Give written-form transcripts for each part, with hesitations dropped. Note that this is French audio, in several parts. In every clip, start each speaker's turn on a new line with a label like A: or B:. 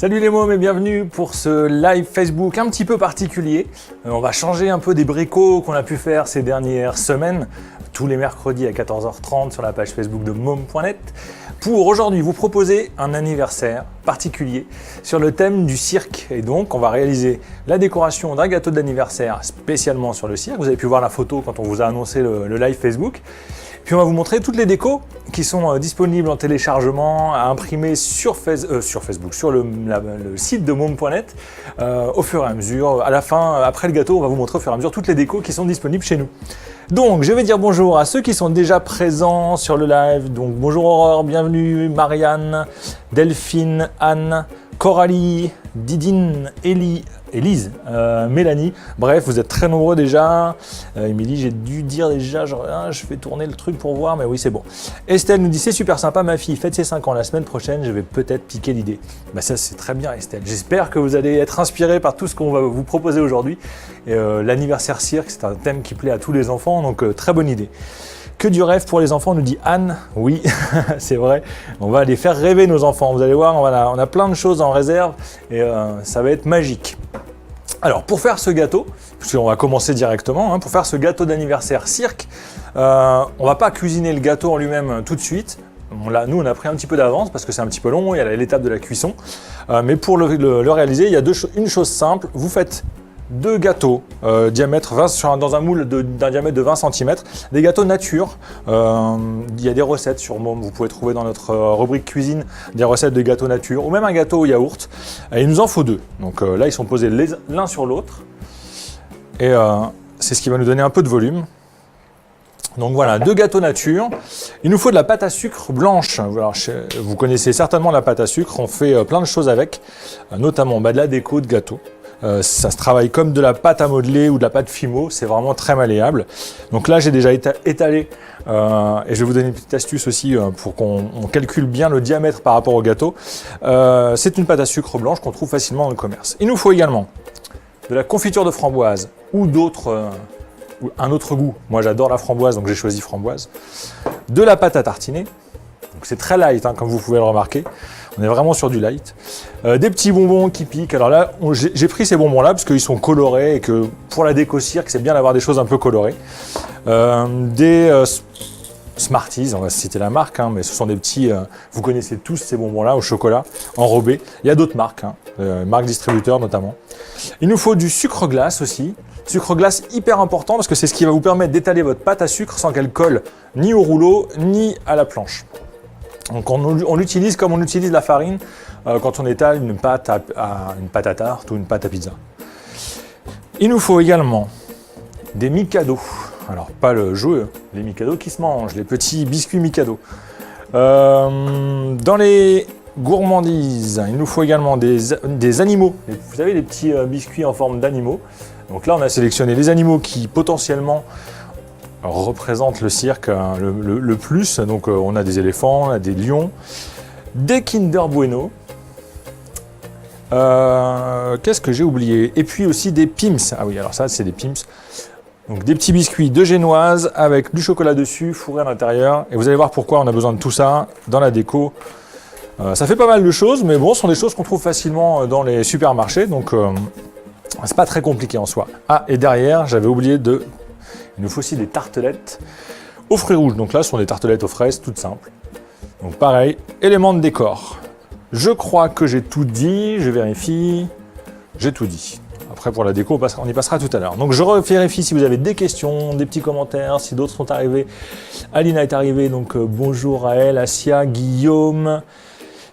A: Salut les mômes et bienvenue pour ce live Facebook un petit peu particulier. On va changer un peu des bricots qu'on a pu faire ces dernières semaines, tous les mercredis à 14h30 sur la page Facebook de môme.net, pour aujourd'hui vous proposer un anniversaire particulier sur le thème du cirque. Et donc on va réaliser la décoration d'un gâteau d'anniversaire spécialement sur le cirque. Vous avez pu voir la photo quand on vous a annoncé le live Facebook. Puis on va vous montrer toutes les décos qui sont disponibles en téléchargement, à imprimer sur Facebook, sur le site de môme.net au fur et à mesure. À la fin, après le gâteau, on va vous montrer au fur et à mesure toutes les décos qui sont disponibles chez nous. Donc je vais dire bonjour à ceux qui sont déjà présents sur le live. Donc bonjour Aurore, bienvenue, Marianne, Delphine, Anne, Coralie, Didine, Élise, Mélanie, bref, vous êtes très nombreux déjà. Émilie, j'ai dû dire déjà, je vais tourner le truc pour voir, mais oui, c'est bon. Estelle nous dit, c'est super sympa, ma fille fête ses 5 ans la semaine prochaine, je vais peut-être piquer l'idée. Bah ça, c'est très bien, Estelle. J'espère que vous allez être inspirés par tout ce qu'on va vous proposer aujourd'hui. L'anniversaire cirque, c'est un thème qui plaît à tous les enfants, donc très bonne idée. Que du rêve pour les enfants, nous dit Anne. Oui, c'est vrai. On va les faire rêver nos enfants. Vous allez voir, on a plein de choses en réserve et ça va être magique. Alors, pour faire ce gâteau, puisqu'on va commencer directement, pour faire ce gâteau d'anniversaire cirque, on ne va pas cuisiner le gâteau en lui-même tout de suite. Nous, on a pris un petit peu d'avance parce que c'est un petit peu long, il y a l'étape de la cuisson. Mais pour le réaliser, il y a une chose simple. Vous faites 2 gâteaux diamètre 20 dans un moule d'un diamètre de 20 cm, des gâteaux nature. Il y a des recettes sur Môme, vous pouvez trouver dans notre rubrique cuisine des recettes de gâteaux nature ou même un gâteau au yaourt. Et il nous en faut 2. Donc là, ils sont posés l'un sur l'autre et c'est ce qui va nous donner un peu de volume. Donc voilà, 2 gâteaux nature. Il nous faut de la pâte à sucre blanche. Alors, vous connaissez certainement la pâte à sucre, on fait plein de choses avec, notamment de la déco de gâteau. Ça se travaille comme de la pâte à modeler ou de la pâte Fimo, c'est vraiment très malléable. Donc là, j'ai déjà étalé et je vais vous donner une petite astuce aussi pour qu'on calcule bien le diamètre par rapport au gâteau. C'est une pâte à sucre blanche qu'on trouve facilement dans le commerce. Il nous faut également de la confiture de framboise ou un autre goût. Moi, j'adore la framboise, donc j'ai choisi framboise. De la pâte à tartiner. Donc c'est très light, comme vous pouvez le remarquer. On est vraiment sur du light. Des petits bonbons qui piquent. Alors là, j'ai pris ces bonbons-là parce qu'ils sont colorés et que pour la déco cirque, c'est bien d'avoir des choses un peu colorées. Des Smarties, on va citer la marque, mais ce sont des petits, vous connaissez tous ces bonbons-là au chocolat enrobés. Il y a d'autres marques, marques distributeurs notamment. Il nous faut du sucre glace aussi. Sucre glace hyper important parce que c'est ce qui va vous permettre d'étaler votre pâte à sucre sans qu'elle colle ni au rouleau ni à la planche. Donc on l'utilise comme on utilise la farine quand on étale une pâte à tarte ou une pâte à pizza. Il nous faut également des Mikado. Alors pas le jeu, les Mikado qui se mangent, les petits biscuits Mikado. Dans les gourmandises, il nous faut également des animaux. Vous savez, les petits biscuits en forme d'animaux. Donc là, on a sélectionné les animaux qui potentiellement représente le cirque le plus. Donc on a des éléphants, on a des lions, des Kinder Bueno. Qu'est-ce que j'ai oublié? Et puis aussi des Pim's. Ah oui, alors ça c'est des Pim's. Donc des petits biscuits de génoise avec du chocolat dessus, fourré à l'intérieur. Et vous allez voir pourquoi on a besoin de tout ça dans la déco. Ça fait pas mal de choses, mais bon, ce sont des choses qu'on trouve facilement dans les supermarchés. Donc c'est pas très compliqué en soi. Ah, et derrière, j'avais oublié il nous faut aussi des tartelettes aux fruits rouges. Donc là, ce sont des tartelettes aux fraises, toutes simples. Donc pareil, éléments de décor. Je crois que j'ai tout dit, je vérifie. J'ai tout dit. Après, pour la déco, on y passera tout à l'heure. Donc je vérifie si vous avez des questions, des petits commentaires, si d'autres sont arrivés. Alina est arrivée, donc bonjour à elle, Asia, Guillaume,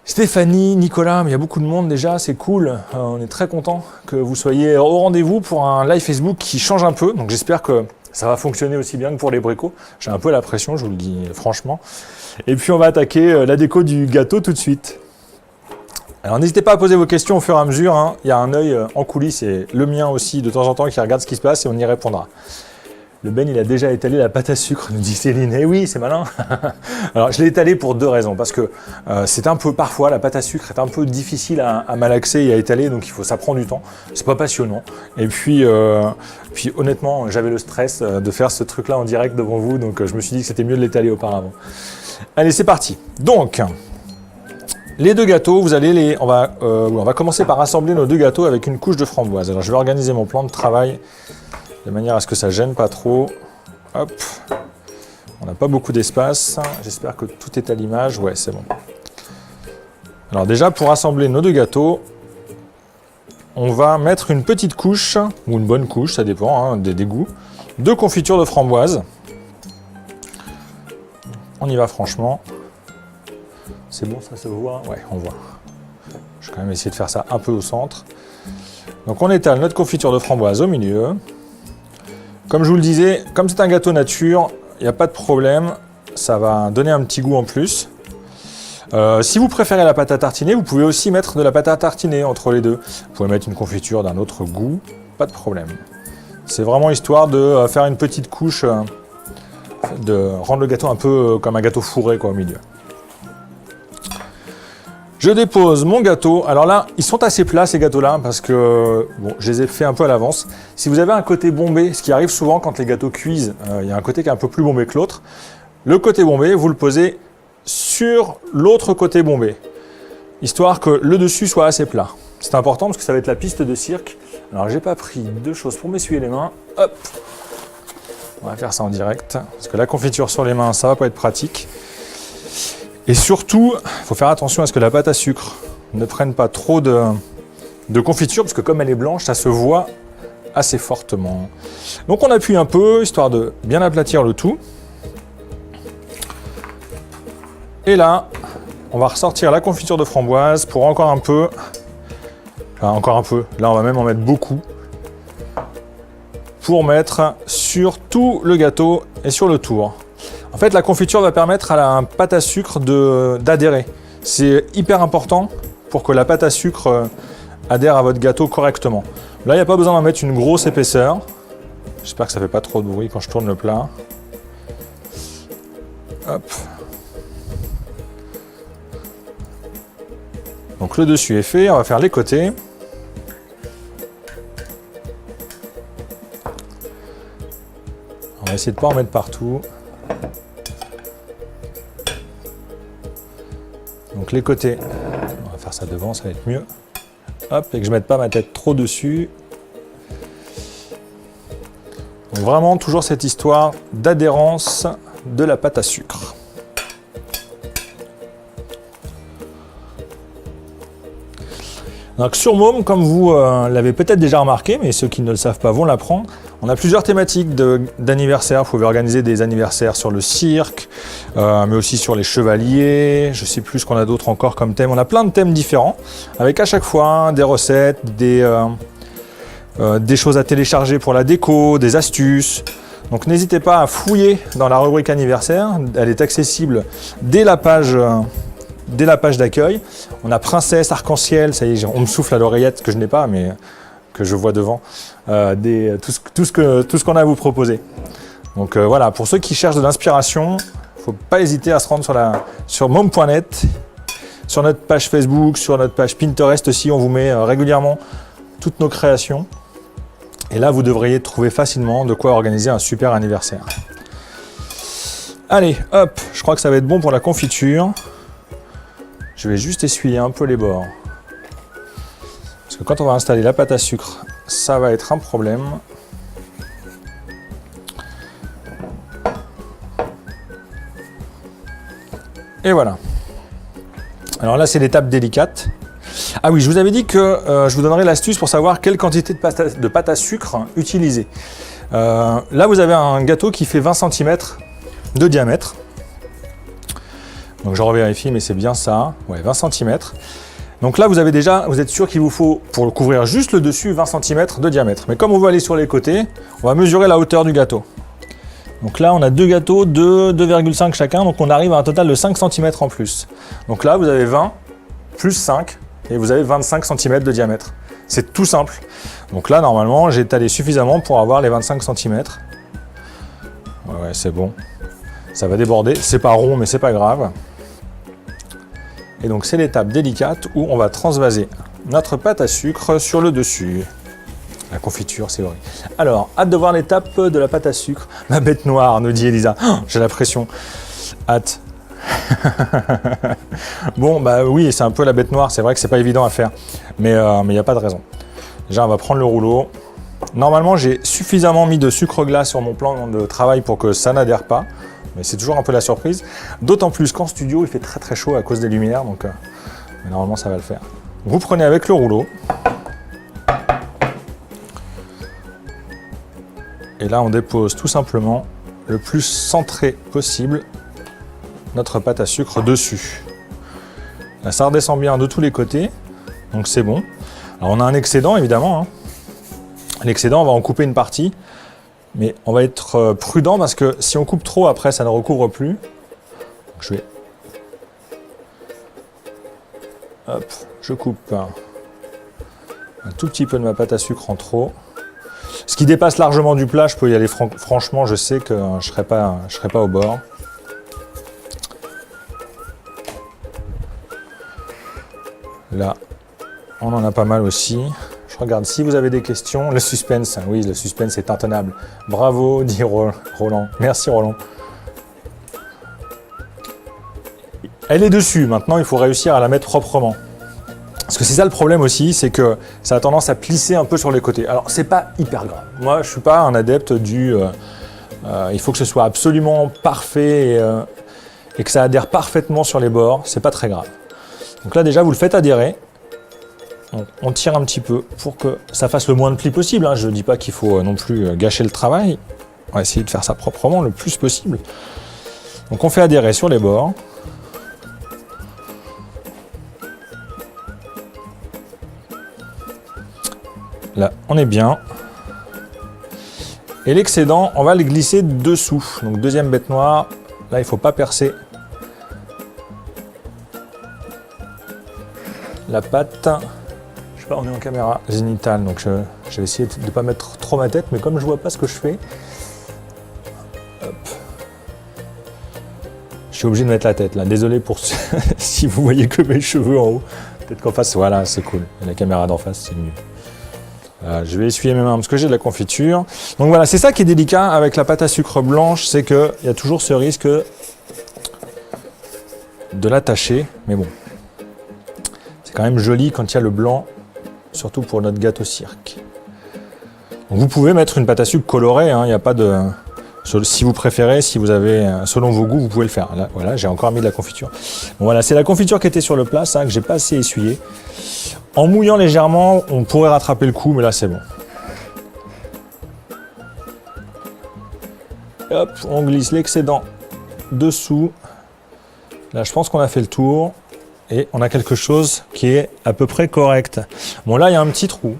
A: Stéphanie, Nicolas, mais il y a beaucoup de monde déjà, c'est cool. On est très content que vous soyez au rendez-vous pour un live Facebook qui change un peu. Donc j'espère que ça va fonctionner aussi bien que pour les bricots. J'ai un peu la pression, je vous le dis franchement. Et puis on va attaquer la déco du gâteau tout de suite. Alors n'hésitez pas à poser vos questions au fur et à mesure. Il y a un œil en coulisses et le mien aussi de temps en temps qui regarde ce qui se passe et on y répondra. Le Ben, il a déjà étalé la pâte à sucre, nous dit Céline. Eh oui, c'est malin. Alors, je l'ai étalé pour 2 raisons. Parce que c'est un peu, parfois, la pâte à sucre est un peu difficile à malaxer et à étaler. Donc, ça prend du temps. C'est pas passionnant. Et puis honnêtement, j'avais le stress de faire ce truc-là en direct devant vous. Donc, je me suis dit que c'était mieux de l'étaler auparavant. Allez, c'est parti. Donc, Les deux gâteaux, on va commencer par assembler nos deux gâteaux avec une couche de framboise. Alors je vais organiser mon plan de travail de manière à ce que ça gêne pas trop. Hop, on n'a pas beaucoup d'espace. J'espère que tout est à l'image. Ouais, c'est bon. Alors déjà, pour assembler nos deux gâteaux, on va mettre une petite couche, ou une bonne couche, ça dépend des goûts, de confiture de framboise. On y va franchement. C'est bon, ça se voit? Ouais, on voit. Je vais quand même essayer de faire ça un peu au centre. Donc on étale notre confiture de framboise au milieu. Comme je vous le disais, comme c'est un gâteau nature, il n'y a pas de problème. Ça va donner un petit goût en plus. Si vous préférez la pâte à tartiner, vous pouvez aussi mettre de la pâte à tartiner entre les deux. Vous pouvez mettre une confiture d'un autre goût, pas de problème. C'est vraiment histoire de faire une petite couche, de rendre le gâteau un peu comme un gâteau fourré quoi, au milieu. Je dépose mon gâteau. Alors là, ils sont assez plats ces gâteaux-là parce que bon, je les ai fait un peu à l'avance. Si vous avez un côté bombé, ce qui arrive souvent quand les gâteaux cuisent, il y a un côté qui est un peu plus bombé que l'autre. Le côté bombé, vous le posez sur l'autre côté bombé, histoire que le dessus soit assez plat. C'est important parce que ça va être la piste de cirque. Alors j'ai pas pris deux choses pour m'essuyer les mains. Hop, on va faire ça en direct parce que la confiture sur les mains, ça va pas être pratique. Et surtout, il faut faire attention à ce que la pâte à sucre ne prenne pas trop de confiture, parce que comme elle est blanche, ça se voit assez fortement. Donc on appuie un peu, histoire de bien aplatir le tout. Et là, on va ressortir la confiture de framboise pour encore un peu. Enfin, encore un peu. Là, on va même en mettre beaucoup. Pour mettre sur tout le gâteau et sur le tour. En fait, la confiture va permettre à la pâte à sucre d'adhérer. C'est hyper important pour que la pâte à sucre adhère à votre gâteau correctement. Là, il n'y a pas besoin d'en mettre une grosse épaisseur. J'espère que ça ne fait pas trop de bruit quand je tourne le plat. Hop. Donc le dessus est fait, on va faire les côtés. On va essayer de ne pas en mettre partout. Donc les côtés, on va faire ça devant, ça va être mieux. Hop, et que je ne mette pas ma tête trop dessus. Donc vraiment toujours cette histoire d'adhérence de la pâte à sucre. Donc sur Môme, comme vous l'avez peut-être déjà remarqué, mais ceux qui ne le savent pas vont l'apprendre, on a plusieurs thématiques d'anniversaire. Vous pouvez organiser des anniversaires sur le cirque, mais aussi sur les chevaliers. Je ne sais plus ce qu'on a d'autre encore comme thème. On a plein de thèmes différents, avec à chaque fois des recettes, des choses à télécharger pour la déco, des astuces. Donc n'hésitez pas à fouiller dans la rubrique anniversaire. Elle est accessible dès la page d'accueil. On a princesse, arc-en-ciel, ça y est, on me souffle à l'oreillette que je n'ai pas, mais que je vois devant, tout ce qu'on a à vous proposer. Donc voilà, pour ceux qui cherchent de l'inspiration, il ne faut pas hésiter à se rendre sur môme.net, sur notre page Facebook, sur notre page Pinterest aussi, on vous met régulièrement toutes nos créations. Et là, vous devriez trouver facilement de quoi organiser un super anniversaire. Allez, hop, je crois que ça va être bon pour la confiture. Je vais juste essuyer un peu les bords. Parce que quand on va installer la pâte à sucre, ça va être un problème. Et voilà. Alors là, c'est l'étape délicate. Ah oui, je vous avais dit que je vous donnerais l'astuce pour savoir quelle quantité de pâte à sucre utiliser. Là, vous avez un gâteau qui fait 20 cm de diamètre. Donc je revérifie, mais c'est bien ça. Ouais, 20 cm. Donc là, vous êtes sûr qu'il vous faut, pour couvrir juste le dessus, 20 cm de diamètre. Mais comme on veut aller sur les côtés, on va mesurer la hauteur du gâteau. Donc là, on a deux gâteaux de 2,5 chacun, donc on arrive à un total de 5 cm en plus. Donc là, vous avez 20 plus 5, et vous avez 25 cm de diamètre. C'est tout simple. Donc là, normalement, j'ai étalé suffisamment pour avoir les 25 cm. Ouais, c'est bon. Ça va déborder. C'est pas rond, mais c'est pas grave. Et donc c'est l'étape délicate où on va transvaser notre pâte à sucre sur le dessus. La confiture, c'est horrible. Alors, hâte de voir l'étape de la pâte à sucre. Ma bête noire, nous dit Elisa. Oh, j'ai la pression. Hâte. Bon, bah oui, c'est un peu la bête noire. C'est vrai que c'est pas évident à faire. Mais il n'y a pas de raison. Déjà, on va prendre le rouleau. Normalement, j'ai suffisamment mis de sucre glace sur mon plan de travail pour que ça n'adhère pas. Mais c'est toujours un peu la surprise. D'autant plus qu'en studio, il fait très très chaud à cause des lumières. Donc, mais normalement, ça va le faire. Vous prenez avec le rouleau. Et là, on dépose tout simplement le plus centré possible notre pâte à sucre dessus. Là, ça redescend bien de tous les côtés, donc c'est bon. Alors on a un excédent évidemment. L'excédent, on va en couper une partie, mais on va être prudent parce que si on coupe trop, après ça ne recouvre plus. Donc, je vais... Hop, je coupe un tout petit peu de ma pâte à sucre en trop. Ce qui dépasse largement du plat, je peux y aller franchement, je sais que je serai pas au bord. Là, on en a pas mal aussi. Je regarde si vous avez des questions. Le suspense, oui, le suspense est intenable. Bravo, dit Roland. Merci Roland. Elle est dessus, maintenant il faut réussir à la mettre proprement. Parce que c'est ça le problème aussi, c'est que ça a tendance à plisser un peu sur les côtés. Alors c'est pas hyper grave. Moi je suis pas un adepte du il faut que ce soit absolument parfait et que ça adhère parfaitement sur les bords, c'est pas très grave. Donc là déjà vous le faites adhérer. On tire un petit peu pour que ça fasse le moins de plis possible. Hein. Je ne dis pas qu'il faut non plus gâcher le travail. On va essayer de faire ça proprement le plus possible. Donc on fait adhérer sur les bords. Là, on est bien. Et l'excédent, on va le glisser dessous. Donc deuxième bête noire. Là, il ne faut pas percer la pâte. Je sais pas, on est en caméra zénitale, donc je vais essayer de ne pas mettre trop ma tête, mais comme je vois pas ce que je fais, hop. Je suis obligé de mettre la tête là. Désolé pour si vous voyez que mes cheveux en haut. Peut-être qu'en face, voilà, c'est cool. Et la caméra d'en face, c'est mieux. Je vais essuyer mes mains parce que j'ai de la confiture. Donc voilà, c'est ça qui est délicat avec la pâte à sucre blanche, c'est qu'il y a toujours ce risque de l'attacher. Mais bon, c'est quand même joli quand il y a le blanc, surtout pour notre gâteau cirque. Donc vous pouvez mettre une pâte à sucre colorée, il n'y a pas de... Si vous préférez, si vous avez, selon vos goûts, vous pouvez le faire. Là, voilà, j'ai encore mis de la confiture. Bon, voilà, c'est la confiture qui était sur le plat, ça, que j'ai pas assez essuyé. En mouillant légèrement, on pourrait rattraper le coup, mais là, c'est bon. Et hop, on glisse l'excédent dessous. Là, je pense qu'on a fait le tour. Et on a quelque chose qui est à peu près correct. Bon, là, il y a un petit trou.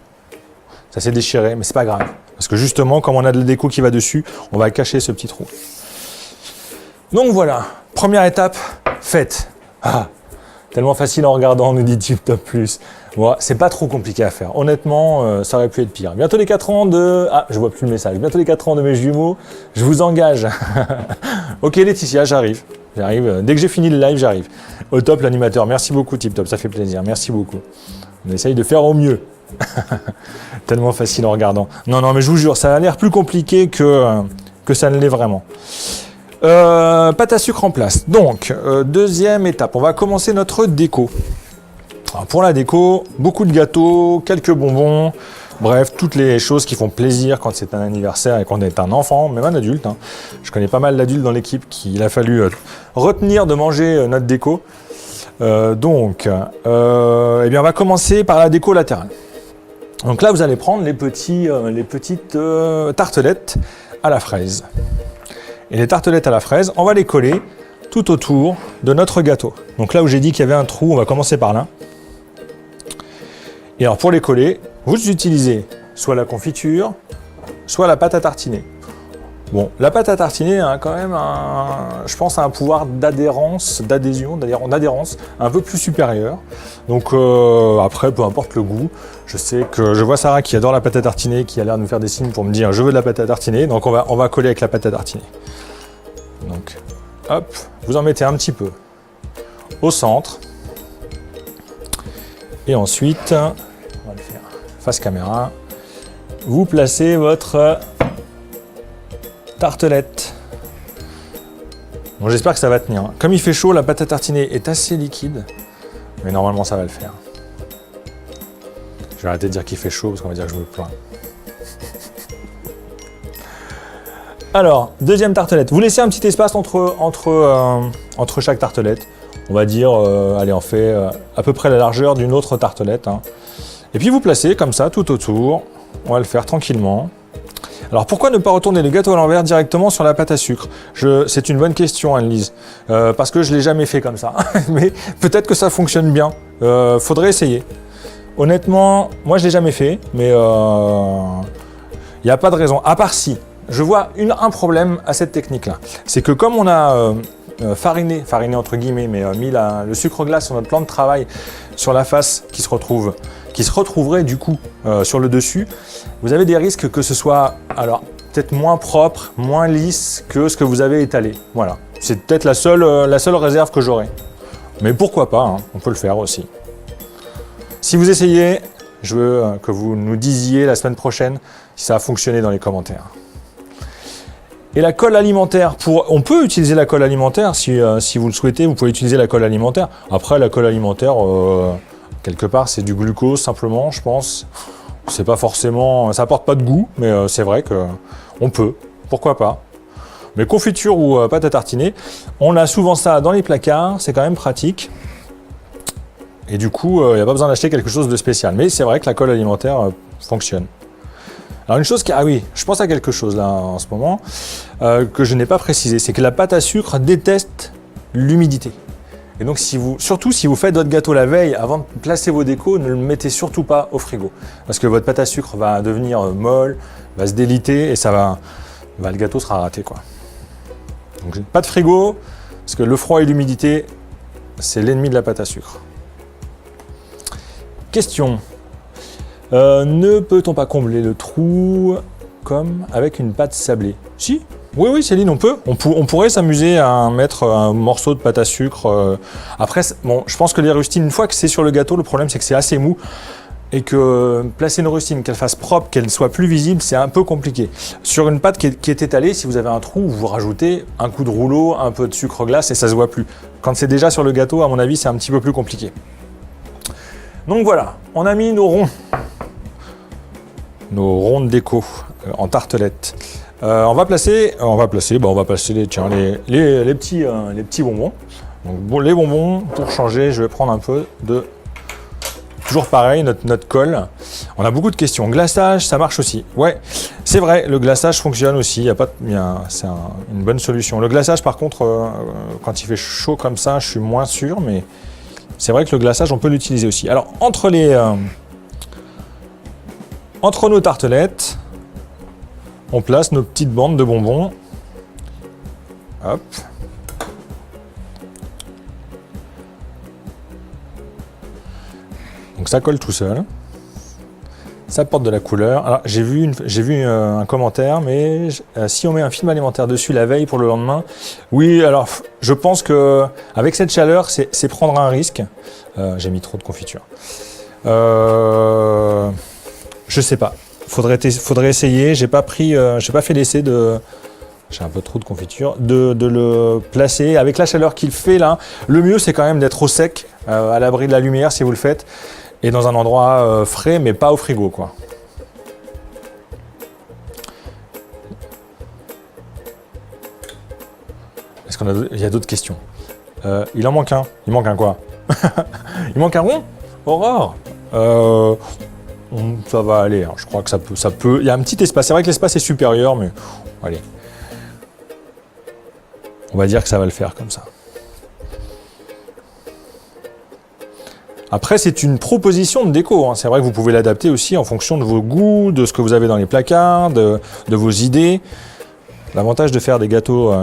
A: Ça s'est déchiré, mais c'est pas grave. Parce que justement, comme on a de la déco qui va dessus, on va cacher ce petit trou. Donc voilà, première étape faite. Ah, tellement facile en regardant, nous dit TipTop Plus. Bon, c'est pas trop compliqué à faire. Honnêtement, ça aurait pu être pire. Bientôt les 4 ans de... Ah, je vois plus le message. Bientôt les 4 ans de mes jumeaux. Je vous engage. Ok Laetitia, j'arrive. J'arrive. Dès que j'ai fini le live, j'arrive. Au top l'animateur. Merci beaucoup TipTop, ça fait plaisir. Merci beaucoup. On essaye de faire au mieux. Tellement facile en regardant. Non, non, mais je vous jure, ça a l'air plus compliqué que ça ne l'est vraiment. Pâte à sucre en place. Donc, deuxième étape, on va commencer notre déco. Alors, pour la déco, beaucoup de gâteaux, quelques bonbons, bref, toutes les choses qui font plaisir quand c'est un anniversaire et qu'on est un enfant, même un adulte. Hein. Je connais pas mal d'adultes dans l'équipe qu'il a fallu retenir de manger notre déco. Eh bien, on va commencer par la déco latérale. Donc là, vous allez prendre les petites tartelettes à la fraise. Et les tartelettes à la fraise, on va les coller tout autour de notre gâteau. Donc là où j'ai dit qu'il y avait un trou, on va commencer par là. Et alors pour les coller, vous utilisez soit la confiture, soit la pâte à tartiner. Bon, la pâte à tartiner a quand même, je pense, un pouvoir d'adhérence, d'adhérence un peu plus supérieur. Donc après, peu importe le goût, je sais que je vois Sarah qui adore la pâte à tartiner, qui a l'air de me faire des signes pour me dire je veux de la pâte à tartiner. Donc on va coller avec la pâte à tartiner. Donc hop, vous en mettez un petit peu au centre. Et ensuite, on va le faire face caméra, vous placez votre tartelette Bon, j'espère que ça va tenir. Comme il fait chaud, la pâte à tartiner est assez liquide, mais normalement ça va le faire. Je vais arrêter de dire qu'il fait chaud parce qu'on va dire que je me plains. Alors, deuxième tartelette. Vous laissez un petit espace entre chaque tartelette. On va dire, allez, on fait à peu près la largeur d'une autre tartelette. Hein. Et puis vous placez comme ça tout autour. On va le faire tranquillement. Alors pourquoi ne pas retourner le gâteau à l'envers directement sur la pâte à sucre? C'est une bonne question, Anne-Lise, parce que je ne l'ai jamais fait comme ça. Mais peut-être que ça fonctionne bien. Faudrait essayer. Honnêtement, moi je ne l'ai jamais fait, mais il n'y a pas de raison. À part si, je vois un problème à cette technique-là. C'est que comme on a fariné entre guillemets, mais mis le sucre glace sur notre plan de travail sur la face qui se retrouverait du coup sur le dessus, vous avez des risques que ce soit alors peut-être moins propre, moins lisse que ce que vous avez étalé. Voilà, c'est peut-être la seule réserve que j'aurai. Mais pourquoi pas, hein, on peut le faire aussi. Si vous essayez, je veux que vous nous disiez la semaine prochaine si ça a fonctionné dans les commentaires. Et la colle alimentaire, on peut utiliser la colle alimentaire si vous le souhaitez, vous pouvez utiliser la colle alimentaire. Après, la colle alimentaire, quelque part, c'est du glucose simplement, je pense. C'est pas forcément, ça apporte pas de goût, mais c'est vrai qu'on peut, pourquoi pas. Mais confiture ou pâte à tartiner, on a souvent ça dans les placards, c'est quand même pratique. Et du coup, il n'y a pas besoin d'acheter quelque chose de spécial. Mais c'est vrai que la colle alimentaire fonctionne. Alors une chose ah oui, je pense à quelque chose là en ce moment que je n'ai pas précisé, c'est que la pâte à sucre déteste l'humidité. Et donc surtout si vous faites votre gâteau la veille, avant de placer vos décos, ne le mettez surtout pas au frigo. Parce que votre pâte à sucre va devenir molle, va se déliter et le gâteau sera raté quoi. Donc pas de frigo, parce que le froid et l'humidité, c'est l'ennemi de la pâte à sucre. Question. Ne peut-on pas combler le trou comme avec une pâte sablée? Si, oui Céline, on peut. On pourrait s'amuser à mettre un morceau de pâte à sucre. Après, bon, je pense que les rustines, une fois que c'est sur le gâteau, le problème c'est que c'est assez mou et que placer une rustine, qu'elle fasse propre, qu'elle soit plus visible, c'est un peu compliqué. Sur une pâte qui est étalée, si vous avez un trou, vous rajoutez un coup de rouleau, un peu de sucre glace et ça se voit plus. Quand c'est déjà sur le gâteau, à mon avis, c'est un petit peu plus compliqué. Donc voilà, on a mis nos rondes déco en tartelette. On va placer les petits bonbons. Donc bon, les bonbons, pour changer, je vais prendre un peu de... Toujours pareil, notre colle. On a beaucoup de questions. Glaçage, ça marche aussi. Ouais, c'est vrai, le glaçage fonctionne aussi. C'est une bonne solution. Le glaçage, par contre, quand il fait chaud comme ça, je suis moins sûr, mais c'est vrai que le glaçage, on peut l'utiliser aussi. Alors, entre nos tartelettes, on place nos petites bandes de bonbons. Hop. Donc ça colle tout seul. Ça apporte de la couleur. Alors j'ai vu un commentaire, mais si on met un film alimentaire dessus la veille pour le lendemain, oui. Alors je pense que avec cette chaleur, c'est prendre un risque. J'ai mis trop de confiture. Je sais pas. Faudrait essayer. J'ai pas fait l'essai de. J'ai un peu trop de confiture, de le placer avec la chaleur qu'il fait là. Le mieux c'est quand même d'être au sec, à l'abri de la lumière si vous le faites, et dans un endroit frais mais pas au frigo quoi. Est-ce qu'il y a d'autres questions? Il en manque un. Il manque un quoi? Il manque un rond? Aurore. Ça va aller, hein. Je crois que ça peut. Il y a un petit espace. C'est vrai que l'espace est supérieur, mais allez. On va dire que ça va le faire comme ça. Après, c'est une proposition de déco. Hein. C'est vrai que vous pouvez l'adapter aussi en fonction de vos goûts, de ce que vous avez dans les placards, de vos idées. L'avantage de faire des gâteaux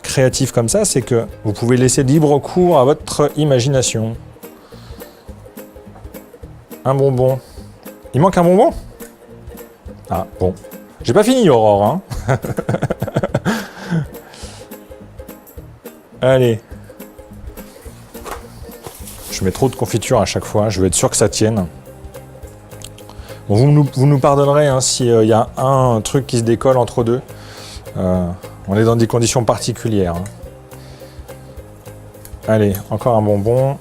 A: créatifs comme ça, c'est que vous pouvez laisser libre cours à votre imagination. Un bonbon. Il manque un bonbon? Ah, bon. J'ai pas fini, Aurore. Hein. Allez. Je mets trop de confiture à chaque fois. Je veux être sûr que ça tienne. Bon, vous nous pardonnerez hein, s'il y a un truc qui se décolle entre deux. On est dans des conditions particulières. Hein. Allez, encore un bonbon.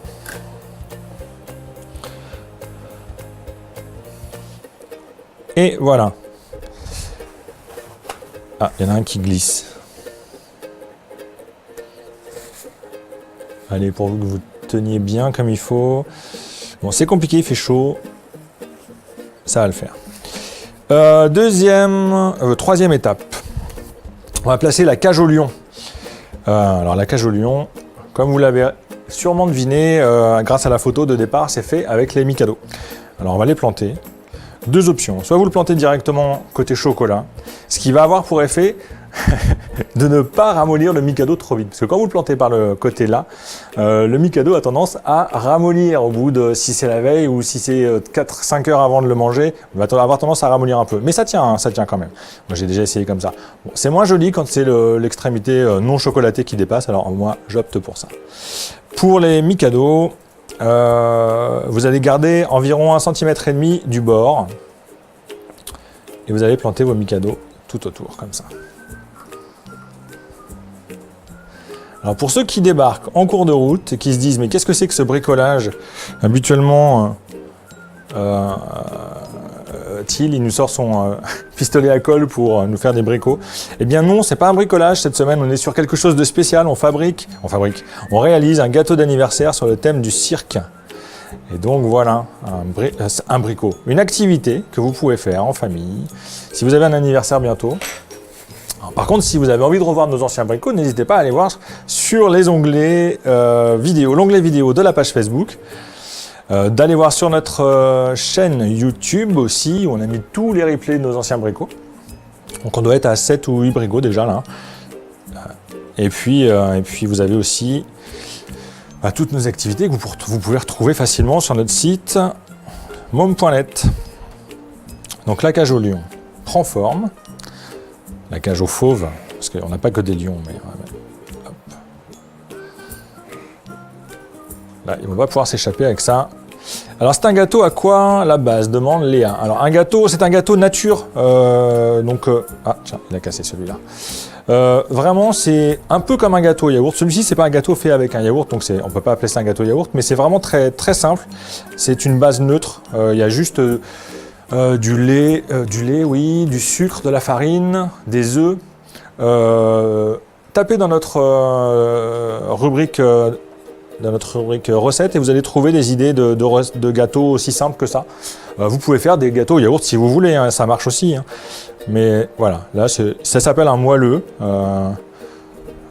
A: Et voilà. Ah, il y en a un qui glisse. Allez, pour que vous teniez bien comme il faut. Bon, c'est compliqué, il fait chaud. Ça va le faire. Troisième étape. On va placer la cage au lion. Alors la cage au lion, comme vous l'avez sûrement deviné, grâce à la photo de départ, c'est fait avec les Mikado. Alors on va les planter. Deux options. Soit vous le plantez directement côté chocolat, ce qui va avoir pour effet de ne pas ramollir le Mikado trop vite. Parce que quand vous le plantez par le côté là, le Mikado a tendance à ramollir au bout de, si c'est la veille ou si c'est 4-5 heures avant de le manger, il va avoir tendance à ramollir un peu. Mais ça tient quand même. Moi j'ai déjà essayé comme ça. Bon, c'est moins joli quand c'est l'extrémité non chocolatée qui dépasse, alors moi j'opte pour ça. Pour les Mikado, vous allez garder environ 1,5 cm du bord et vous allez planter vos Mikado tout autour comme ça. Alors pour ceux qui débarquent en cours de route et qui se disent mais qu'est-ce que c'est que ce bricolage? Habituellement, Thiel, il nous sort son pistolet à colle pour nous faire des bricots. Eh bien non, c'est pas un bricolage cette semaine, on est sur quelque chose de spécial, on réalise un gâteau d'anniversaire sur le thème du cirque. Et donc voilà, un bricot, une activité que vous pouvez faire en famille, si vous avez un anniversaire bientôt. Alors, par contre, si vous avez envie de revoir nos anciens bricots, n'hésitez pas à aller voir sur les onglets vidéo, l'onglet vidéo de la page Facebook. D'aller voir sur notre chaîne YouTube aussi, où on a mis tous les replays de nos anciens bricots. Donc on doit être à 7 ou 8 bricots déjà là. Et puis vous avez aussi toutes nos activités que vous pouvez retrouver facilement sur notre site mom.net. Donc la cage au lion prend forme. La cage aux fauves, parce qu'on n'a pas que des lions, mais hop. Là, il ne va pas pouvoir s'échapper avec ça. Alors c'est un gâteau à quoi la base, demande Léa. Alors un gâteau, c'est un gâteau nature, ah tiens, il a cassé celui-là. Vraiment, c'est un peu comme un gâteau yaourt. Celui-ci, c'est pas un gâteau fait avec un yaourt, donc on peut pas appeler ça un gâteau yaourt, mais c'est vraiment très très simple. C'est une base neutre. Il y a juste du lait, oui, du sucre, de la farine, des œufs. Tapez dans notre rubrique recettes et vous allez trouver des idées de gâteaux aussi simples que ça. Vous pouvez faire des gâteaux yaourt si vous voulez, hein, ça marche aussi. Hein. Mais voilà, là ça s'appelle un moelleux,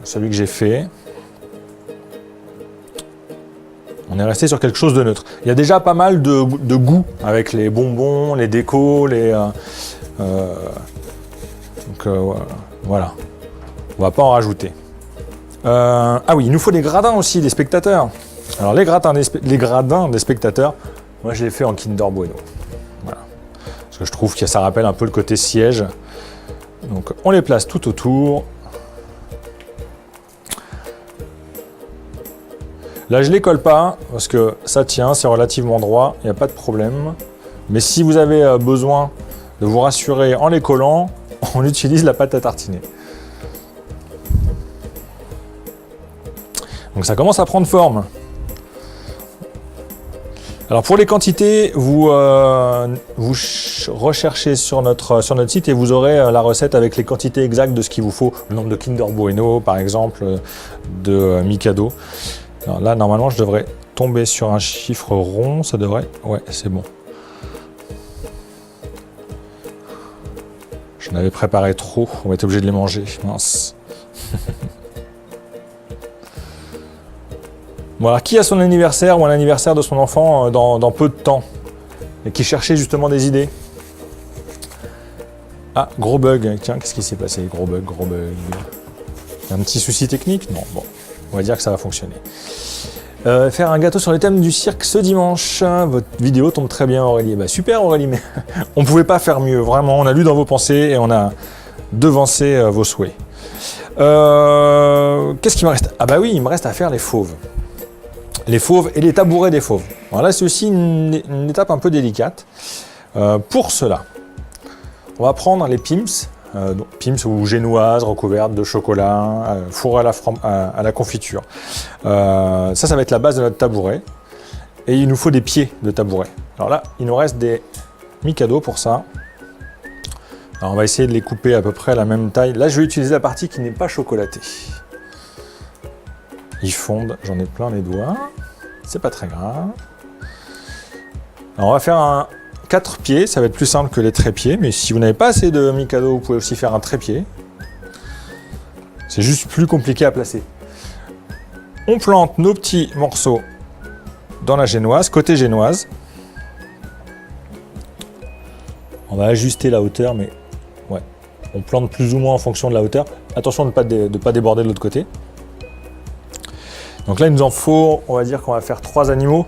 A: celui que j'ai fait. On est resté sur quelque chose de neutre. Il y a déjà pas mal de goût avec les bonbons, les décos, voilà. On va pas en rajouter. Ah oui, il nous faut des gradins aussi, des spectateurs. Alors les gradins des spectateurs, moi je les fais en Kinder Bueno. Voilà. Parce que je trouve que ça rappelle un peu le côté siège. Donc on les place tout autour. Là je les colle pas, parce que ça tient, c'est relativement droit, il n'y a pas de problème. Mais si vous avez besoin de vous rassurer en les collant, on utilise la pâte à tartiner. Donc ça commence à prendre forme. Alors pour les quantités, vous recherchez sur notre site et vous aurez la recette avec les quantités exactes de ce qu'il vous faut. Le nombre de Kinder Bueno par exemple, de Mikado. Alors là normalement je devrais tomber sur un chiffre rond, ça devrait... Ouais, c'est bon. J'en avais préparé trop, on va être obligé de les manger, mince. Bon alors qui a son anniversaire ou un anniversaire de son enfant dans peu de temps et qui cherchait justement des idées? Ah, gros bug, tiens, qu'est-ce qui s'est passé? Gros bug. Un petit souci technique? Non, bon, on va dire que ça va fonctionner. Faire un gâteau sur le thème du cirque ce dimanche. Votre vidéo tombe très bien Aurélie. Bah, super Aurélie, mais on ne pouvait pas faire mieux, vraiment, on a lu dans vos pensées et on a devancé vos souhaits. Qu'est-ce qu'il me reste? Ah bah oui, il me reste à faire les fauves. Les fauves et les tabourets des fauves. Alors là, c'est aussi une étape un peu délicate. Pour cela, on va prendre les Pim's donc Pim's ou génoise recouverte de chocolat, fourrée à la confiture. Ça va être la base de notre tabouret. Et il nous faut des pieds de tabouret. Alors là, il nous reste des Mikado pour ça. Alors on va essayer de les couper à peu près à la même taille. Là, je vais utiliser la partie qui n'est pas chocolatée. Ils fondent, j'en ai plein les doigts. C'est pas très grave. Alors on va faire 4 pieds, ça va être plus simple que les trépieds, mais si vous n'avez pas assez de Mikado, vous pouvez aussi faire un trépied. C'est juste plus compliqué à placer. On plante nos petits morceaux dans la génoise, côté génoise. On va ajuster la hauteur, mais ouais, on plante plus ou moins en fonction de la hauteur. Attention de ne pas déborder de l'autre côté. Donc là, il nous en faut, on va dire qu'on va faire 3 animaux.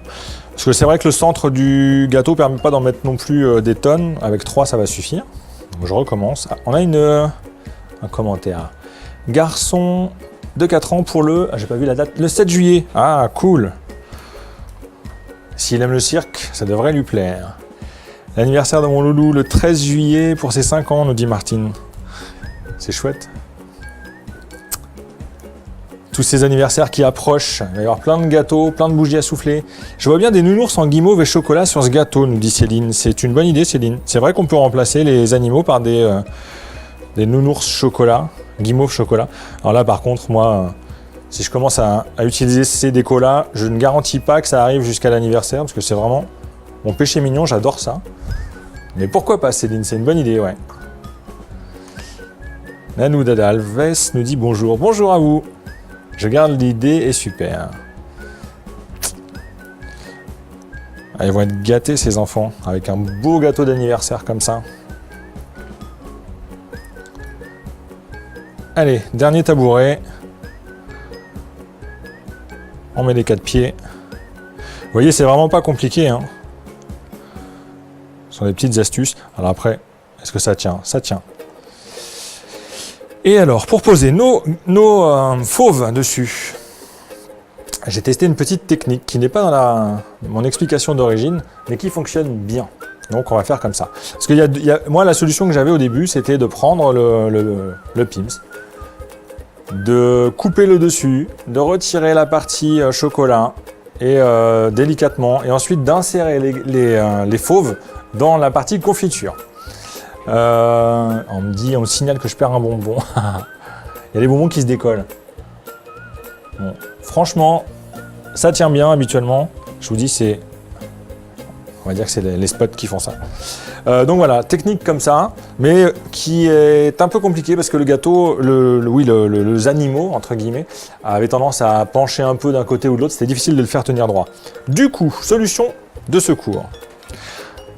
A: Parce que c'est vrai que le centre du gâteau ne permet pas d'en mettre non plus des tonnes. Avec 3, ça va suffire. Donc je recommence. Ah, on a un commentaire. Garçon de 4 ans pour j'ai pas vu la date, le 7 juillet. Ah, cool. S'il aime le cirque, ça devrait lui plaire. L'anniversaire de mon loulou, le 13 juillet pour ses 5 ans, nous dit Martine. C'est chouette. Tous ces anniversaires qui approchent, il va y avoir plein de gâteaux, plein de bougies à souffler. Je vois bien des nounours en guimauve et chocolat sur ce gâteau, nous dit Céline. C'est une bonne idée, Céline. C'est vrai qu'on peut remplacer les animaux par des nounours chocolat, guimauve chocolat. Alors là, par contre, moi, si je commence à utiliser ces décos-là, je ne garantis pas que ça arrive jusqu'à l'anniversaire, parce que c'est vraiment mon péché mignon, j'adore ça. Mais pourquoi pas, Céline? C'est une bonne idée, ouais. Nanou Dada Alves nous dit bonjour. Bonjour à vous. Je garde l'idée et super. Ah, ils vont être gâtés ces enfants, avec un beau gâteau d'anniversaire comme ça. Allez, dernier tabouret. On met les 4 pieds. Vous voyez, c'est vraiment pas compliqué, hein. Ce sont des petites astuces. Alors après, est-ce que ça tient? Ça tient. Et alors, pour poser nos fauves dessus, j'ai testé une petite technique qui n'est pas dans mon explication d'origine, mais qui fonctionne bien. Donc on va faire comme ça. Parce que moi, la solution que j'avais au début, c'était de prendre le Pim's, de couper le dessus, de retirer la partie chocolat, et délicatement, et ensuite d'insérer les fauves dans la partie confiture. On me signale que je perds un bonbon. Il y a des bonbons qui se décollent. Bon, franchement, ça tient bien habituellement. Je vous dis, on va dire que c'est les spots qui font ça. Donc voilà, technique comme ça, mais qui est un peu compliqué parce que le gâteau, les animaux, entre guillemets, avaient tendance à pencher un peu d'un côté ou de l'autre. C'était difficile de le faire tenir droit. Du coup, solution de secours.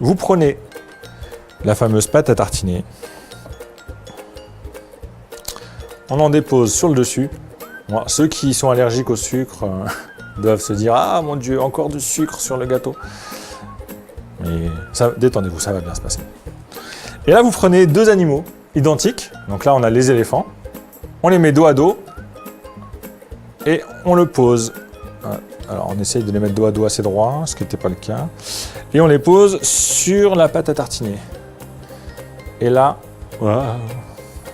A: Vous prenez la fameuse pâte à tartiner. On en dépose sur le dessus. Bon, ceux qui sont allergiques au sucre doivent se dire « Ah mon Dieu, encore du sucre sur le gâteau !» Mais détendez-vous, ça va bien se passer. Et là, vous prenez 2 animaux identiques. Donc là, on a les éléphants. On les met dos à dos. Et on le pose. Alors, on essaye de les mettre dos à dos assez droit, ce qui n'était pas le cas. Et on les pose sur la pâte à tartiner. Et là, wow,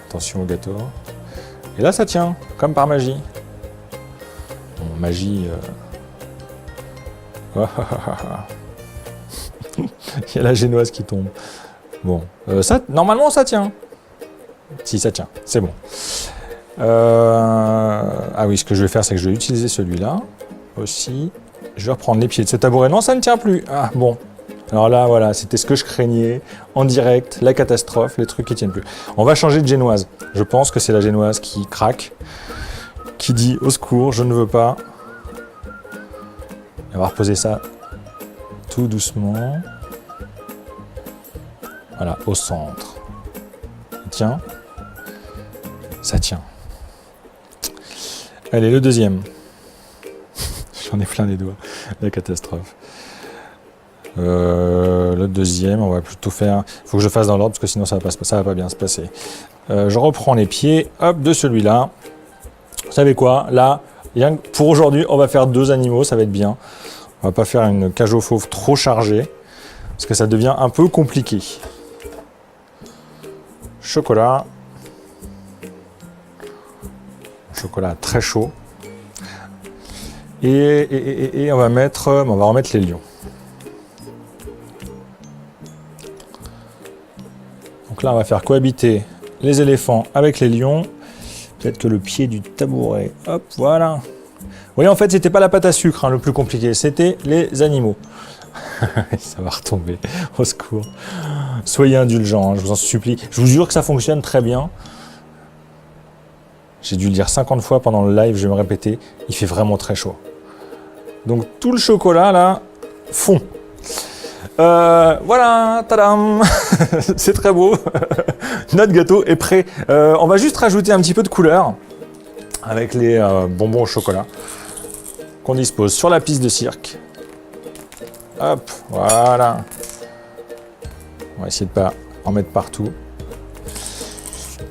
A: attention au gâteau. Et là, ça tient, comme par magie. Bon, magie... Il y a la génoise qui tombe. Bon, normalement, ça tient. Si, ça tient, c'est bon. Ah oui, ce que je vais faire, c'est que je vais utiliser celui-là aussi. Je vais reprendre les pieds de ce tabouret. Non, ça ne tient plus. Ah, bon. Alors là, voilà, c'était ce que je craignais en direct, la catastrophe, les trucs qui tiennent plus. On va changer de génoise. Je pense que c'est la génoise qui craque, qui dit au secours, je ne veux pas. On va reposer ça tout doucement. Voilà, au centre. Tiens, ça tient. Allez, le deuxième. J'en ai plein les doigts, la catastrophe. Le deuxième, on va plutôt faire... Il faut que je fasse dans l'ordre parce que sinon ça va pas bien se passer. Je reprends les pieds, hop, de celui-là. Vous savez quoi? Là, pour aujourd'hui, on va faire 2 animaux, ça va être bien. On va pas faire une cage aux fauves trop chargée parce que ça devient un peu compliqué. Chocolat. chocolat très chaud. Et on va remettre les lions. Donc là, on va faire cohabiter les éléphants avec les lions. Peut-être que le pied du tabouret. Hop, voilà. Vous voyez, en fait, c'était pas la pâte à sucre, hein, le plus compliqué. C'était les animaux. Ça va retomber. Au secours. Soyez indulgents, hein, je vous en supplie. Je vous jure que ça fonctionne très bien. J'ai dû le dire 50 fois pendant le live, je vais me répéter. Il fait vraiment très chaud. Donc, tout le chocolat, là, fond. Voilà, tadam. C'est très beau. Notre gâteau est prêt. On va juste rajouter un petit peu de couleur avec les bonbons au chocolat qu'on dispose sur la piste de cirque. Hop, voilà. On va essayer de ne pas en mettre partout.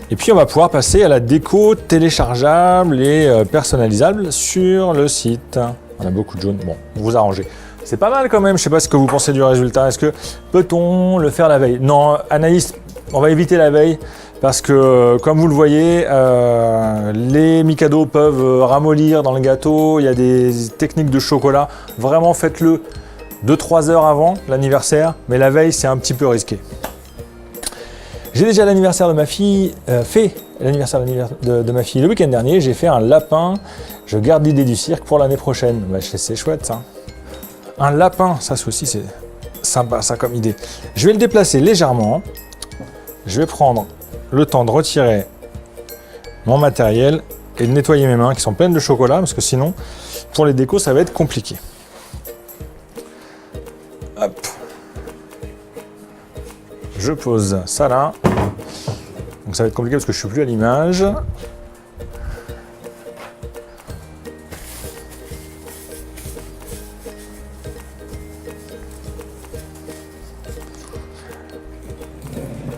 A: Et puis on va pouvoir passer à la déco téléchargeable et personnalisable sur le site. On a beaucoup de jaune. Bon, vous arrangez. C'est pas mal quand même, je ne sais pas ce que vous pensez du résultat. Est-ce que peut-on le faire la veille? Non, Anaïs, on va éviter la veille parce que, comme vous le voyez, les Mikado peuvent ramollir dans le gâteau. Il y a des techniques de chocolat. Vraiment, faites-le 2-3 heures avant l'anniversaire, mais la veille, c'est un petit peu risqué. J'ai déjà l'anniversaire de ma fille, fait l'anniversaire de ma fille le week-end dernier. J'ai fait un lapin. Je garde l'idée du cirque pour l'année prochaine. Bah, c'est chouette, ça. Un lapin, ça aussi c'est sympa ça comme idée. Je vais le déplacer légèrement. Je vais prendre le temps de retirer mon matériel et de nettoyer mes mains qui sont pleines de chocolat parce que sinon pour les décos ça va être compliqué. Hop. Je pose ça là. Donc ça va être compliqué parce que je suis plus à l'image.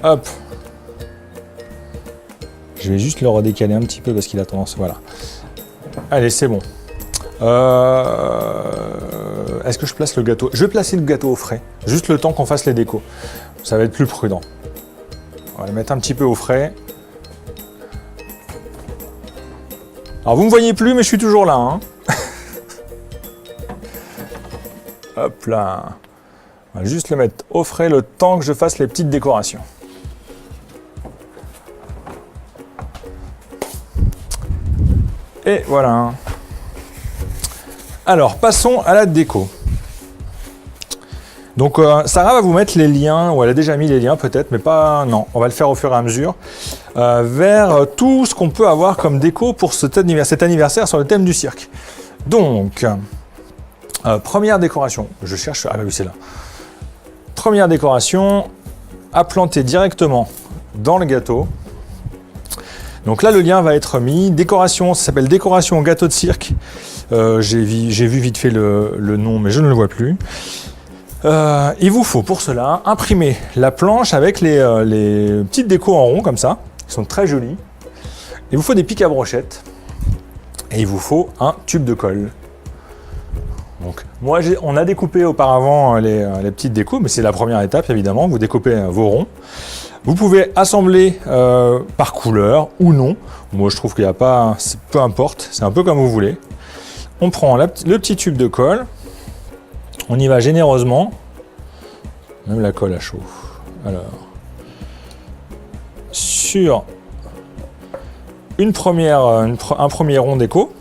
A: Hop. Je vais juste le redécaler un petit peu parce qu'il a tendance... Voilà. Allez, c'est bon. Est-ce que je place le gâteau? Je vais placer le gâteau au frais. Juste le temps qu'on fasse les décos. Ça va être plus prudent. On va le mettre un petit peu au frais. Alors, vous ne me voyez plus, mais je suis toujours là. Hein. Hop là. On va juste le mettre au frais le temps que je fasse les petites décorations. Et voilà. Alors, passons à la déco. Donc, Sarah va vous mettre les liens, ou elle a déjà mis les liens peut-être, mais pas... Non, on va le faire au fur et à mesure, vers tout ce qu'on peut avoir comme déco pour cet anniversaire sur le thème du cirque. Donc, première décoration. Je cherche... Ah bah oui, c'est là. Première décoration, à planter directement dans le gâteau. Donc là, le lien va être mis. Décoration, ça s'appelle décoration gâteau de cirque. J'ai vu vite fait le nom, mais je ne le vois plus. Il vous faut pour cela imprimer la planche avec les petites décos en rond comme ça. Ils sont très jolis. Il vous faut des pics à brochettes. Et il vous faut un tube de colle. Donc, moi, on a découpé auparavant les petites décos, mais c'est la première étape évidemment. Vous découpez vos ronds. Vous pouvez assembler par couleur ou non. Moi, je trouve qu'il n'y a pas... Peu importe, c'est un peu comme vous voulez. On prend le petit tube de colle. On y va généreusement. Même la colle à chaud. Alors, sur un premier rond déco,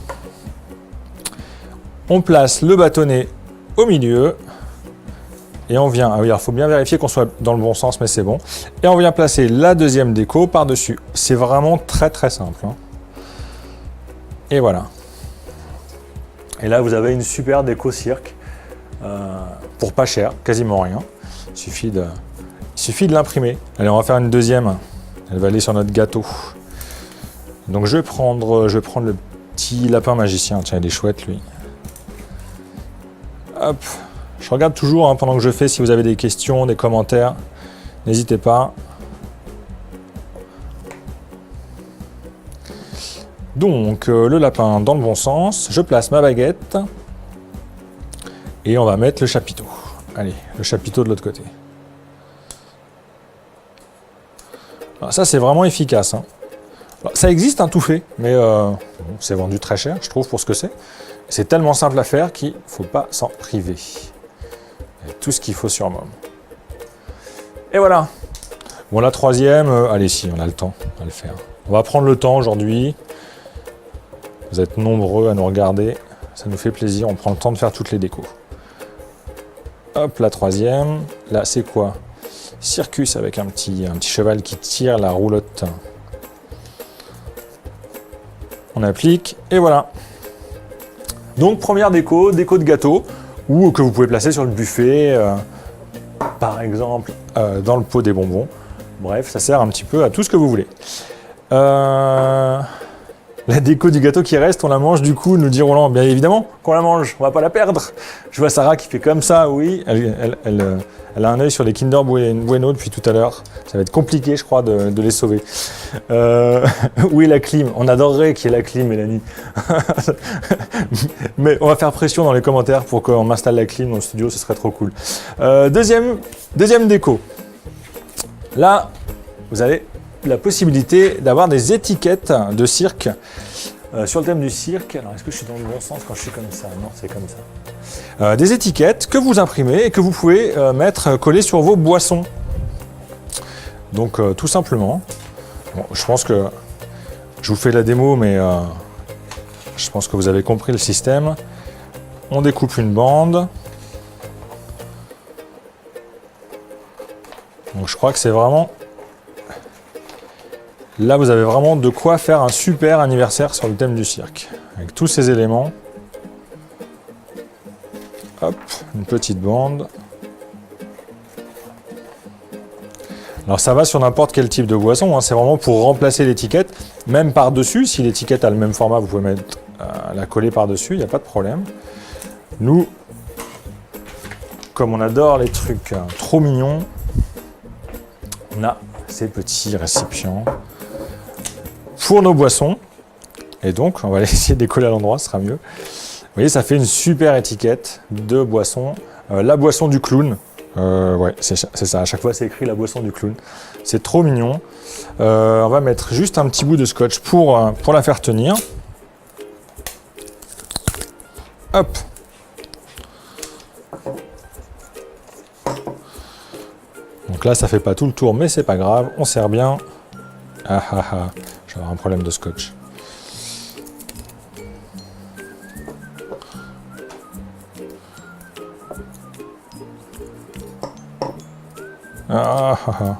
A: on place le bâtonnet au milieu. Et on vient, ah oui, il faut bien vérifier qu'on soit dans le bon sens, mais c'est bon. Et on vient placer la deuxième déco par-dessus. C'est vraiment très très simple. Hein. Et voilà. Et là, vous avez une super déco cirque. Pour pas cher, quasiment rien. Il suffit de l'imprimer. Allez, on va faire une deuxième. Elle va aller sur notre gâteau. Donc je vais prendre le petit lapin magicien. Tiens, il est chouette lui. Hop. Je regarde toujours hein, pendant que je fais, si vous avez des questions, des commentaires, n'hésitez pas. Donc, le lapin dans le bon sens, je place ma baguette et on va mettre le chapiteau. Allez, le chapiteau de l'autre côté. Alors ça, c'est vraiment efficace. Hein. Alors, ça existe, un tout fait, mais c'est vendu très cher, je trouve, pour ce que c'est. C'est tellement simple à faire qu'il ne faut pas s'en priver. Il y a tout ce qu'il faut sur Mom. Et voilà. Bon, la troisième, allez, si, on a le temps à le faire. On va prendre le temps aujourd'hui. Vous êtes nombreux à nous regarder. Ça nous fait plaisir, on prend le temps de faire toutes les décos. Hop, la troisième. Là, c'est quoi? Circus avec un petit cheval qui tire la roulotte. On applique, et voilà. Donc, première déco de gâteau, ou que vous pouvez placer sur le buffet, par exemple, dans le pot des bonbons. Bref, ça sert un petit peu à tout ce que vous voulez. La déco du gâteau qui reste, on la mange du coup, nous dit Roland. Bien évidemment qu'on la mange, on va pas la perdre. Je vois Sarah qui fait comme ça, oui. Elle a un œil sur les Kinder Bueno depuis tout à l'heure. Ça va être compliqué, je crois, de les sauver. Où est la clim? On adorerait qu'il y ait la clim, Mélanie. Mais on va faire pression dans les commentaires pour qu'on m'installe la clim dans le studio, ce serait trop cool. Deuxième déco. Là, vous avez la possibilité d'avoir des étiquettes de cirque sur le thème du cirque. Alors, est-ce que je suis dans le bon sens quand je suis comme ça? Non, c'est comme ça. Des étiquettes que vous imprimez et que vous pouvez coller sur vos boissons. Donc, tout simplement. Bon, je pense que je vous fais la démo, mais je pense que vous avez compris le système. On découpe une bande. Donc, je crois que c'est vraiment... Là, vous avez vraiment de quoi faire un super anniversaire sur le thème du cirque. Avec tous ces éléments. Hop, une petite bande. Alors ça va sur n'importe quel type de boisson, hein. C'est vraiment pour remplacer l'étiquette. Même par-dessus, si l'étiquette a le même format, vous pouvez mettre la coller par-dessus, il n'y a pas de problème. Nous, comme on adore les trucs trop mignons, on a ces petits récipients pour nos boissons. Et donc, on va essayer de les coller à l'endroit, ce sera mieux. Vous voyez, ça fait une super étiquette de boisson. La boisson du clown. Ouais, c'est ça. À chaque fois, c'est écrit la boisson du clown. C'est trop mignon. On va mettre juste un petit bout de scotch pour la faire tenir. Hop. Donc là, ça fait pas tout le tour, mais c'est pas grave. On serre bien. Ah ah ah. Je vais avoir un problème de scotch. Ah, ah, ah.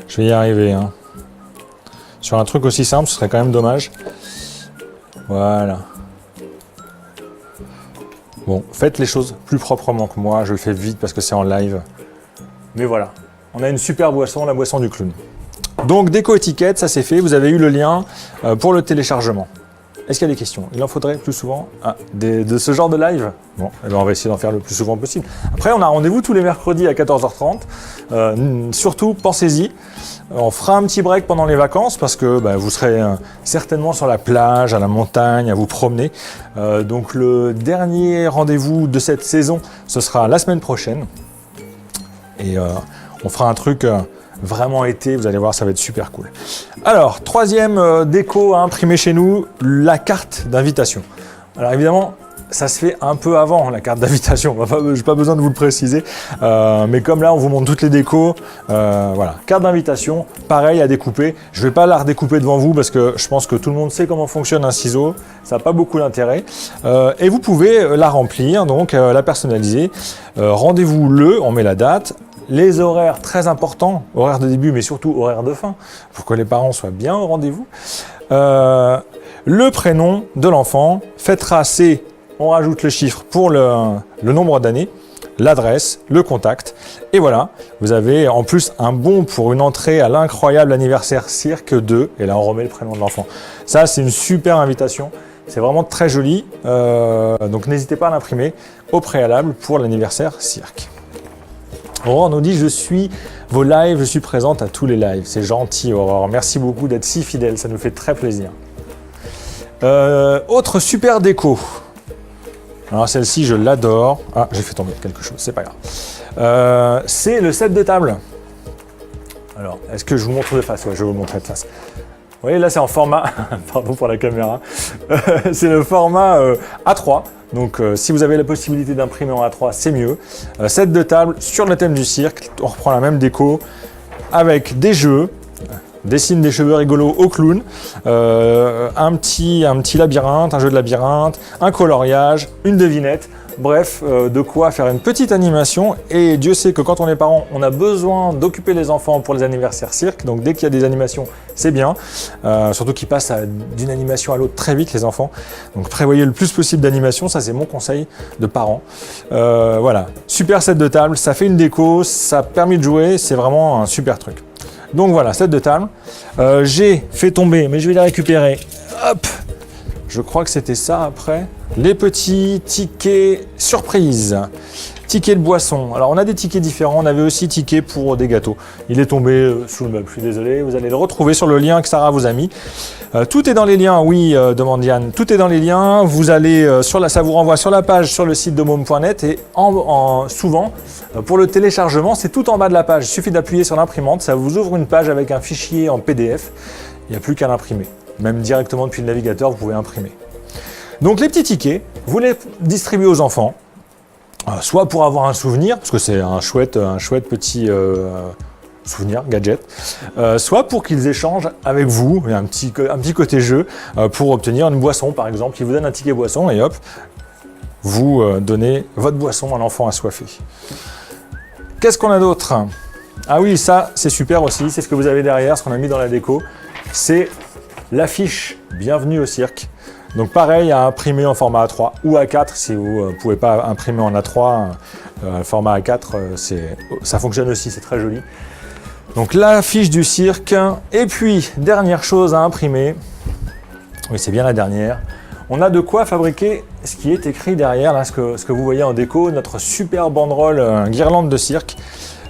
A: Je vais y arriver. Hein. Sur un truc aussi simple, ce serait quand même dommage. Voilà. Bon, faites les choses plus proprement que moi. Je le fais vite parce que c'est en live. Mais voilà. On a une super boisson, la boisson du clown. Donc, déco étiquette, ça c'est fait. Vous avez eu le lien pour le téléchargement. Est-ce qu'il y a des questions? Il en faudrait plus souvent de ce genre de live? Bon, eh bien on va essayer d'en faire le plus souvent possible. Après, on a rendez-vous tous les mercredis à 14h30. Surtout, pensez-y. On fera un petit break pendant les vacances parce que vous serez certainement sur la plage, à la montagne, à vous promener. Donc, le dernier rendez-vous de cette saison, ce sera la semaine prochaine. Et on fera un truc... vraiment été, vous allez voir, ça va être super cool. Alors, troisième déco à imprimer chez nous, la carte d'invitation. Alors évidemment, ça se fait un peu avant la carte d'invitation, je n'ai pas besoin de vous le préciser, mais comme là on vous montre toutes les décos, voilà, carte d'invitation, pareil à découper. Je ne vais pas la redécouper devant vous parce que je pense que tout le monde sait comment fonctionne un ciseau, ça n'a pas beaucoup d'intérêt. Et vous pouvez la remplir, donc la personnaliser. Rendez-vous on met la date. Les horaires très importants, horaires de début mais surtout horaires de fin, pour que les parents soient bien au rendez-vous. Le prénom de l'enfant, fêtera C, on rajoute le chiffre pour le nombre d'années, l'adresse, le contact, et voilà, vous avez en plus un bon pour une entrée à l'incroyable anniversaire cirque 2, et là on remet le prénom de l'enfant. Ça c'est une super invitation, c'est vraiment très joli, donc n'hésitez pas à l'imprimer au préalable pour l'anniversaire cirque. Aurore nous dit « Je suis vos lives, je suis présente à tous les lives ». C'est gentil Aurore, merci beaucoup d'être si fidèle, ça nous fait très plaisir. Autre super déco. Alors celle-ci, je l'adore. Ah, j'ai fait tomber quelque chose, c'est pas grave. C'est le set de table. Alors, est-ce que je vous montre de face? Ouais, je vais vous montrer de face. voyez, là c'est en format, pardon pour la caméra, c'est le format A3. Donc si vous avez la possibilité d'imprimer en A3, c'est mieux. Set de table sur le thème du cirque, on reprend la même déco avec des jeux, dessine des cheveux rigolos au clown, un petit labyrinthe, un jeu de labyrinthe, un coloriage, une devinette. Bref, de quoi faire une petite animation, et Dieu sait que quand on est parent, on a besoin d'occuper les enfants pour les anniversaires cirque, donc dès qu'il y a des animations, c'est bien, surtout qu'ils passent d'une animation à l'autre très vite les enfants, donc prévoyez le plus possible d'animations, ça c'est mon conseil de parents. Voilà, super set de table, ça fait une déco, ça permet de jouer, c'est vraiment un super truc. Donc voilà, set de table, j'ai fait tomber, mais je vais les récupérer, hop. Je crois que c'était ça après. Les petits tickets surprises. Tickets de boisson. Alors on a des tickets différents. On avait aussi tickets pour des gâteaux. Il est tombé sous le meuble. Je suis désolé. Vous allez le retrouver sur le lien que Sarah vous a mis. Tout est dans les liens. Oui, demande Yann. Tout est dans les liens. Vous allez ça vous renvoie sur la page sur le site de mom.net et souvent pour le téléchargement, c'est tout en bas de la page. Il suffit d'appuyer sur l'imprimante. Ça vous ouvre une page avec un fichier en PDF. Il n'y a plus qu'à l'imprimer. Même directement depuis le navigateur, vous pouvez imprimer. Donc les petits tickets, vous les distribuez aux enfants, soit pour avoir un souvenir, parce que c'est un chouette petit souvenir, gadget, soit pour qu'ils échangent avec vous, il y a un petit côté jeu, pour obtenir une boisson par exemple. Ils vous donnent un ticket boisson et hop, vous donnez votre boisson à l'enfant assoiffé. Qu'est-ce qu'on a d'autre? Ah oui, ça c'est super aussi, c'est ce que vous avez derrière, ce qu'on a mis dans la déco, c'est l'affiche Bienvenue au cirque. Donc pareil, à imprimer en format A3 ou A4 si vous ne pouvez pas imprimer en A3. Format A4, ça fonctionne aussi, c'est très joli. Donc l'affiche du cirque. Et puis, dernière chose à imprimer. Oui, c'est bien la dernière. On a de quoi fabriquer ce qui est écrit derrière, là, ce que vous voyez en déco, notre super banderole guirlande de cirque.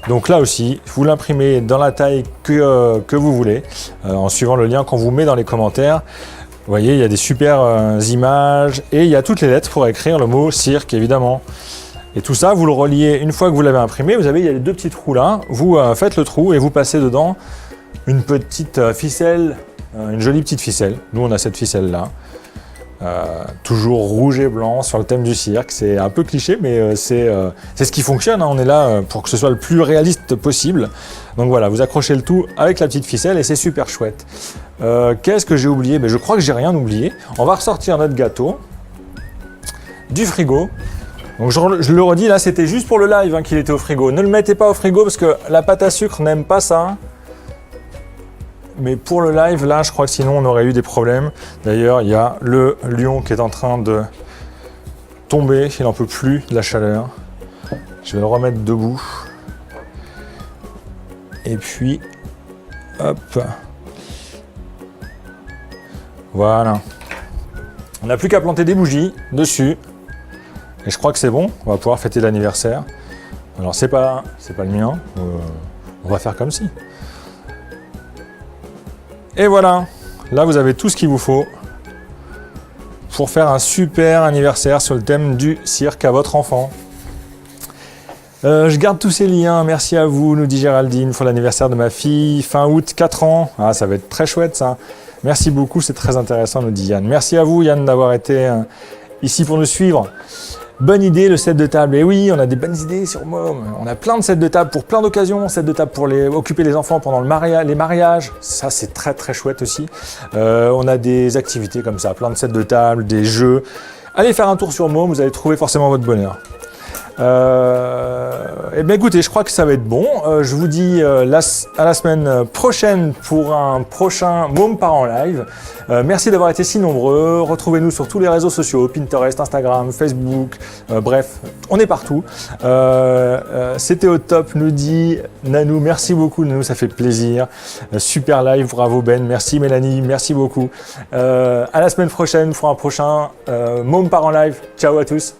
A: Donc là aussi, vous l'imprimez dans la taille que vous voulez, en suivant le lien qu'on vous met dans les commentaires. Vous voyez, il y a des super images et il y a toutes les lettres pour écrire le mot cirque, évidemment. Et tout ça, vous le reliez une fois que vous l'avez imprimé. Vous avez, il y a les deux petits trous là. Vous faites le trou et vous passez dedans une petite ficelle, une jolie petite ficelle. Nous, on a cette ficelle là. Toujours rouge et blanc sur le thème du cirque, c'est un peu cliché mais c'est ce qui fonctionne, hein. On est là pour que ce soit le plus réaliste possible, donc voilà, vous accrochez le tout avec la petite ficelle et c'est super chouette. Qu'est-ce que j'ai oublié? Je crois que j'ai rien oublié. On va ressortir notre gâteau du frigo. Donc je le redis, là c'était juste pour le live qu'il était au frigo, ne le mettez pas au frigo parce que la pâte à sucre n'aime pas ça. Mais pour le live, là, je crois que sinon on aurait eu des problèmes. D'ailleurs, il y a le lion qui est en train de tomber. Il n'en peut plus de la chaleur. Je vais le remettre debout. Et puis, hop. Voilà. On n'a plus qu'à planter des bougies dessus. Et je crois que c'est bon. On va pouvoir fêter l'anniversaire. Alors, c'est pas le mien. On va faire comme si. Et voilà, là vous avez tout ce qu'il vous faut pour faire un super anniversaire sur le thème du cirque à votre enfant. Je garde tous ces liens, merci à vous, nous dit Géraldine, pour l'anniversaire de ma fille, fin août, 4 ans. Ah, ça va être très chouette ça. Merci beaucoup, c'est très intéressant, nous dit Yann. Merci à vous Yann d'avoir été ici pour nous suivre. Bonne idée le set de table, et oui, on a des bonnes idées sur Mom. On a plein de sets de table pour plein d'occasions, set de table pour occuper les enfants pendant les mariages, ça c'est très très chouette aussi. On a des activités comme ça, plein de sets de table, des jeux. Allez faire un tour sur Mom, vous allez trouver forcément votre bonheur. Et bien écoutez, je crois que ça va être bon. Je vous dis à la semaine prochaine pour un prochain Mom part en live. Merci d'avoir été si nombreux. Retrouvez-nous sur tous les réseaux sociaux, Pinterest, Instagram, Facebook, bref, on est partout. C'était au top, nous dit Nanou. Merci beaucoup Nanou, ça fait plaisir. Super live, bravo Ben, merci Mélanie, merci beaucoup. À la semaine prochaine pour un prochain Mom part en live. Ciao à tous.